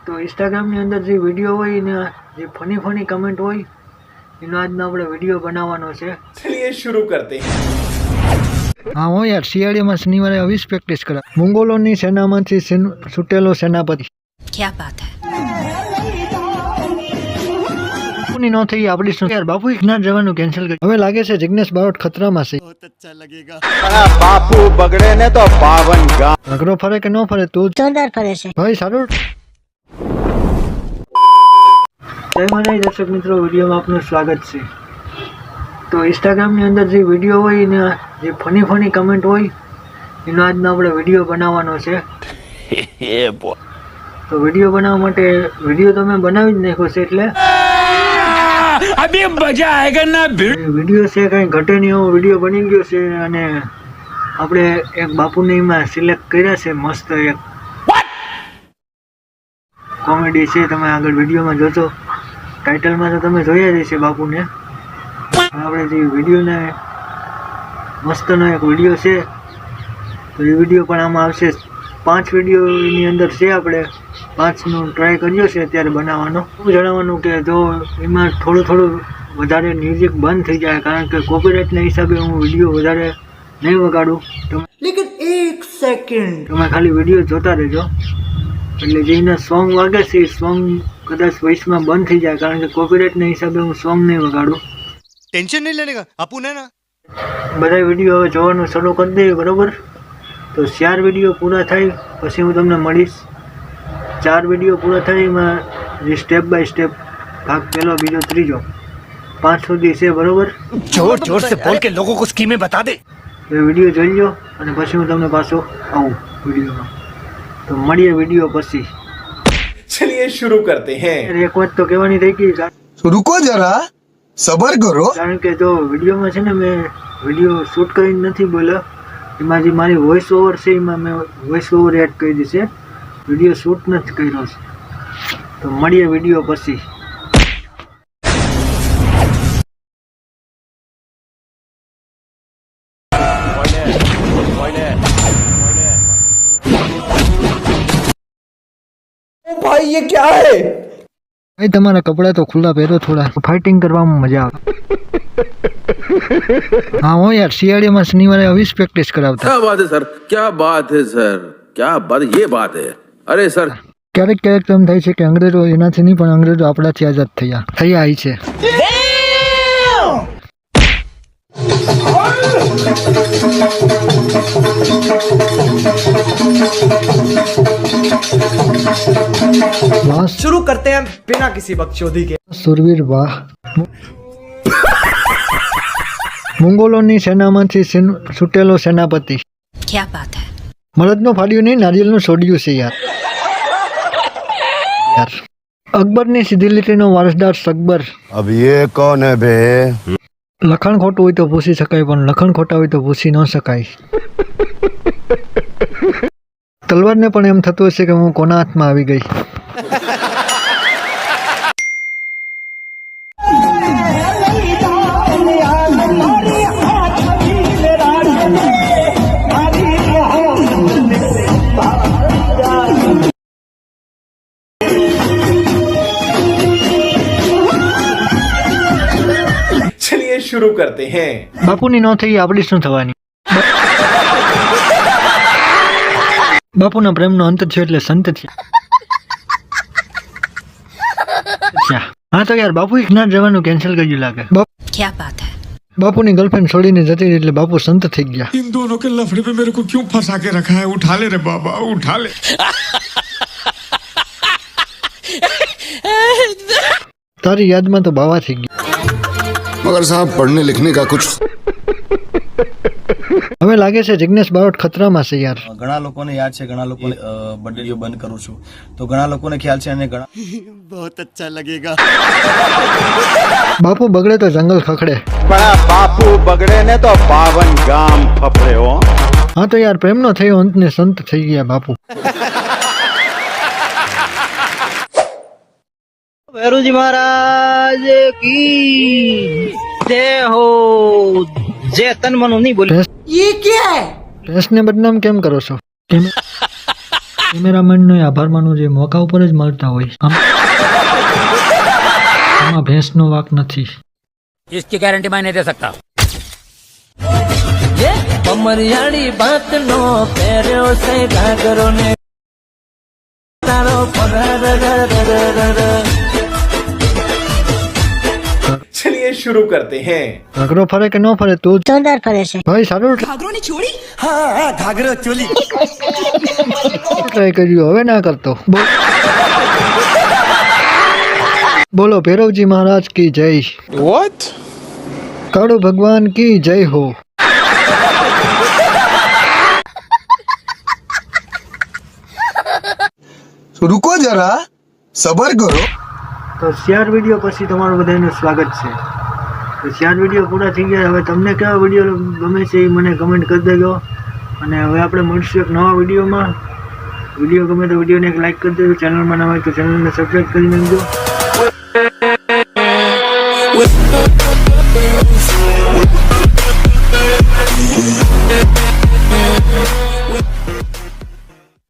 તો ઇન્સ્ટાગ્રામની અંદર જે વિડીયો હોય ને જે ફની કમેન્ટ હોય એનો આજનો આપણે વિડીયો બનાવવાનો છે. चलिए शुरू करते हैं. હા હો યાર, શિયાળીમાં શનિવારે આવી જ પ્રેક્ટિસ કરા. મોંગોલોની સેનામાંથી છૂટેલો સેનાપતિ. क्या बात है. બાપુની ન થઈ આપણી શું યાર, બાપુ ના જવાનું કેન્સલ કર્યું. હવે લાગે છે જિગ્નેશ બારોટ ખતરામાં છે. બાપુ બગડે ને તો 52 ગામ. અઘરો ફરે કે ન ફરે તું જોરદાર ફરે છે ભાઈ. સારું. જય માતાજી દર્શક મિત્રો, વિડીયોમાં આપનું સ્વાગત છે. તો ઇન્સ્ટાગ્રામની અંદર જે વિડીયો હોય ને જે ફની કમેન્ટ હોય એનો આજનો આપણે વિડીયો બનાવવાનો છે. તો વિડીયો બનાવવા માટે વિડીયો તો મેં બનાવી જ નાખ્યો છે, એટલે વિડીયો છે કઈ ઘટે નહીં એવો વિડીયો બની ગયો છે. અને આપણે એક બાપુને એમાં સિલેક્ટ કર્યા છે. મસ્ત એક કોમેડી છે, તમે આગળ વિડીયોમાં જોશો. ટાઇટલમાં તો તમે જોયા જ હશે બાપુને. આપણે જે વિડીયોને મસ્તનો એક વિડીયો છે, તો એ વિડીયો પણ આમાં આવશે. 5 વિડીયો એની અંદર છે. આપણે 5નો ટ્રાય કર્યો છે અત્યારે બનાવવાનો. શું જણાવવાનું કે જો એમાં થોડું વધારે મ્યુઝિક બંધ થઈ જાય, કારણ કે કોપીરાઇટના હિસાબે હું વિડીયો વધારે નહીં વગાડું. લેકિન 1 સેકન્ડ તમે ખાલી વિડીયો જોતા રહેજો. એટલે જે એના સોંગ વાગે છે એ સોંગ કદાચ વોઇસમાં બંધ થઈ જાય, કારણ કે કોપીરાઇટના હિસાબે હું સોંગ નહીં વગાડું. टेंशन नहीं लेने का अपन है ना. બધા વિડીયો હવે જોવાનું શરૂ કરી દઈએ, બરોબર? તો 4 વિડીયો પૂરા થાય પછી હું તમને મળીશ. 4 વિડીયો પૂરા થાય એમાં જે સ્ટેપ બાય સ્ટેપ ભાગ પહેલો, બીજો, ત્રીજો, 5 સુધી છે, બરોબર? जोर जोर से बोल के लोगों को स्कीमें बता दे. એ વિડીયો જોઈ લો અને પછી હું તમને પાછો આવું વિડીયોમાં. તો મળીએ વિડીયો પછી. चलिए शुरू करते हैं. એક વાત તો કહેવાની થઈ ગઈ, रुको जरा सबर करो. કારણ કે જો વિડીયોમાં છે ને મેં વિડીયો શૂટ કરીને નથી બોલ્યો. એમાં જે મારી વોઇસ ઓવર છે એમાં મેં વોઇસ ઓવર એડ કરી દીધી છે. વિડીયો શૂટ નથી કર્યો છે. તો મળીએ વિડીયો પછી. भाई ये क्या है? ભાઈ તમારા કપડા તો ખુલ્લા પહેરો, થોડા ફાઇટિંગ કરવામાં મજા આવે. હા હો યાર, શિયાળીમાં શનિવારે આવી જ પ્રેક્ટિસ કરાવતા. क्या बात है सर, क्या बात है सर, क्या बात, ये बात है. अरे सर ક્યારેક તો એમ થાય છે કે અંગ્રેજો એનાથી નહીં પણ અંગ્રેજો આપણાથી આઝાદ થયા છે. शुरू करते हैं बिना किसी बकचोदी के. સુરવીર વાહ. મોંગોલોની સેનામાંથી છૂટેલો સેનાપતિ. क्या बात है. મરદનો ફાડ્યું નહીં, નારિયેળનું છોડ્યું છે યાર. અકબરની સીધી લીટીનો વારસદાર સકબર. अब ये कौन है बे? લખણ ખોટું હોય તો પૂછી શકાય, પણ લખણ ખોટા હોય તો પૂછી ન શકાય. તલવારને પણ એમ થતું હશે કે હું કોના હાથમાં આવી ગઈ. चलिए शुरू करते हैं. બાપુની ન થઈ આપણી શું થવાની. બાપુના પ્રેમનો અંત છે એટલે સંત છે. હા તો યાર, બાપુ ના જવાનું કેન્સલ કર્યું લાગે. क्या बात है. બાપુની ગર્લફ્રેન્ડ છોડીને જતી રહી એટલે બાપુ સંત થઈ ગયા. इन दोनों के लफड़े पे मेरे को क्यों फंसा के रखा है? उठा ले रे बाबा, उठा ले. તારી યાદમાં તો બાવા થઈ ગઈ. मगर साहब पढ़ने लिखने का कुछ. હવે લાગે છે જિગ્નેશ બારોટ ખતરામાં છે યાર. ઘણા લોકોને યાદ છે, ઘણા લોકોને બર્થડે બંધ કરું છું, તો ઘણા લોકોને ખ્યાલ છે અને ઘણા बहुत अच्छा लगेगा. બાપુ બગડે તો જંગલ ખખડે. પણ બાપુ બગડે ને તો 52 ગામ ફફડે હો. હા તો યાર, પ્રેમનો થયો અંત ને સંત થઈ ગયા બાપુ. भैरूजी महाराज की जय हो. जय तन मनो नहीं बोले. ये क्या है? ભેંસને બદનામ કેમ કરો છો? કેમેરામેનનો આભાર માનવો જોઈએ, મોકા ઉપર જ મળતા હોય. આમાં ભેંસનો વાંક નથી. इसकी गारंटी मैं नहीं दे सकता. કમરિયાળી બાત નો પહેર્યો છે ઘાઘરો ને તારો चलिए शुरू करते हैं. ઘાઘરો ફરે કે ન ફરે તું जोरदार फरे से ભાઈ સારું ટ્રાય કર્યું, હવે ના કરતો. બોલો ભૈરવજી મહારાજ કી જય. What? કાળુ ભગવાન કી જય હો. रुको जरा सबर करो. તો શેર વિડીયો પછી તમારું બધાનું સ્વાગત છે. તો શેર વિડીયો પૂરા થઈ ગયા. હવે તમને કેવા વિડીયો ગમે છે એ મને કમેન્ટ કરી દેજો. અને હવે આપણે મળશું એક નવા વિડીયોમાં. વિડીયો ગમે તો વિડીયોને એક લાઈક કરી દેજો. ચેનલમાં ના હોય તો ચેનલને સબસ્ક્રાઈબ કરી નાખજો.